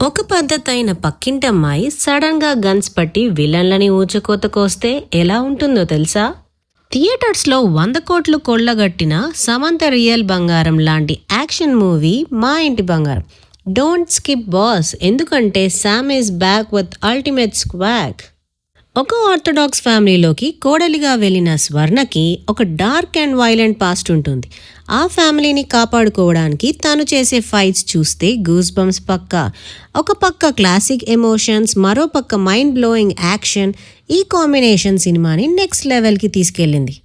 ఒక పద్ధతైన పక్కింటమ్మాయి సడన్ గా గన్స్ పట్టి విలన్లని ఊచకోత కోస్తే ఎలా ఉంటుందో తెలుసా? థియేటర్స్ లో 100 కోట్లు కొల్లగట్టిన సమంత రియల్ బంగారం లాంటి action movie Maa Inti Bangaram. Don't skip boss, ఎందుకంటే Sam is back with ultimate swag. ఒక ఆర్థడాక్స్ ఫ్యామిలీలోకి కోడలిగా వెళ్ళిన స్వర్ణకి ఒక డార్క్ అండ్ వైలెంట్ పాస్ట్ ఉంటుంది. ఆ ఫ్యామిలీని కాపాడుకోవడానికి తను చేసే ఫైట్స్ చూస్తే గూస్ బంప్స్ పక్కా. ఒక పక్క క్లాసిక్ ఎమోషన్స్, మరో పక్క మైండ్ బ్లోయింగ్ యాక్షన్. ఈ కాంబినేషన్ సినిమాని నెక్స్ట్ లెవెల్కి తీసుకెళ్ళింది.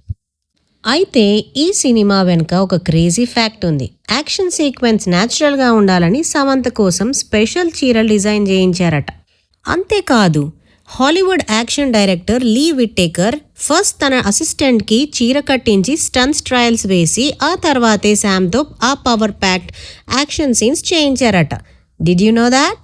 అయితే ఈ సినిమా వెనుక ఒక క్రేజీ ఫ్యాక్ట్ ఉంది. యాక్షన్ సీక్వెన్స్ న్యాచురల్గా ఉండాలని సమంత కోసం స్పెషల్ చీరలు డిజైన్ చేయించారట. అంతేకాదు, హాలీవుడ్ యాక్షన్ డైరెక్టర్ లీ విట్టేకర్ ఫస్ట్ తన అసిస్టెంట్కి చీర కట్టించి స్టంట్స్ ట్రయల్స్ వేసి ఆ తర్వాతే శామ్తో ఆ పవర్ ప్యాక్డ్ యాక్షన్ సీన్స్ చేయించారట. Did you know that?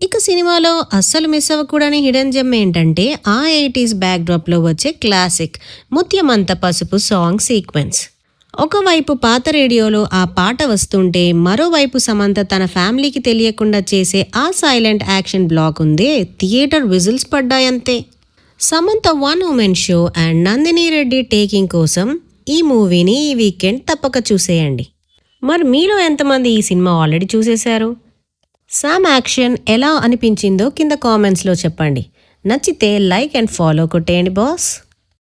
ఇక సినిమాలో అస్సలు మిస్ అవ్వకూడని హిడెన్ జెమ్ ఏంటంటే ఆ 80s బ్యాక్డ్రాప్లో వచ్చే క్లాసిక్ ముత్యమంత పసుపు సాంగ్ సీక్వెన్స్. ఒకవైపు పాత రేడియోలో ఆ పాట వస్తుంటే మరోవైపు సమంత తన ఫ్యామిలీకి తెలియకుండా చేసే ఆ సైలెంట్ యాక్షన్ బ్లాక్ ఉందే, థియేటర్ విజిల్స్ పడ్డాయంతే. Samantha 1 women show and Nandini Reddy taking కోసం ఈ మూవీని ఈ వీకెండ్ తప్పక చూసేయండి. మరి మీలో ఎంతమంది ఈ సినిమా ఆల్రెడీ చూసేశారు? శామ్ యాక్షన్ ఎలా అనిపించిందో కింద కామెంట్స్లో చెప్పండి. నచ్చితే లైక్ అండ్ ఫాలో కొట్టేయండి బాస్.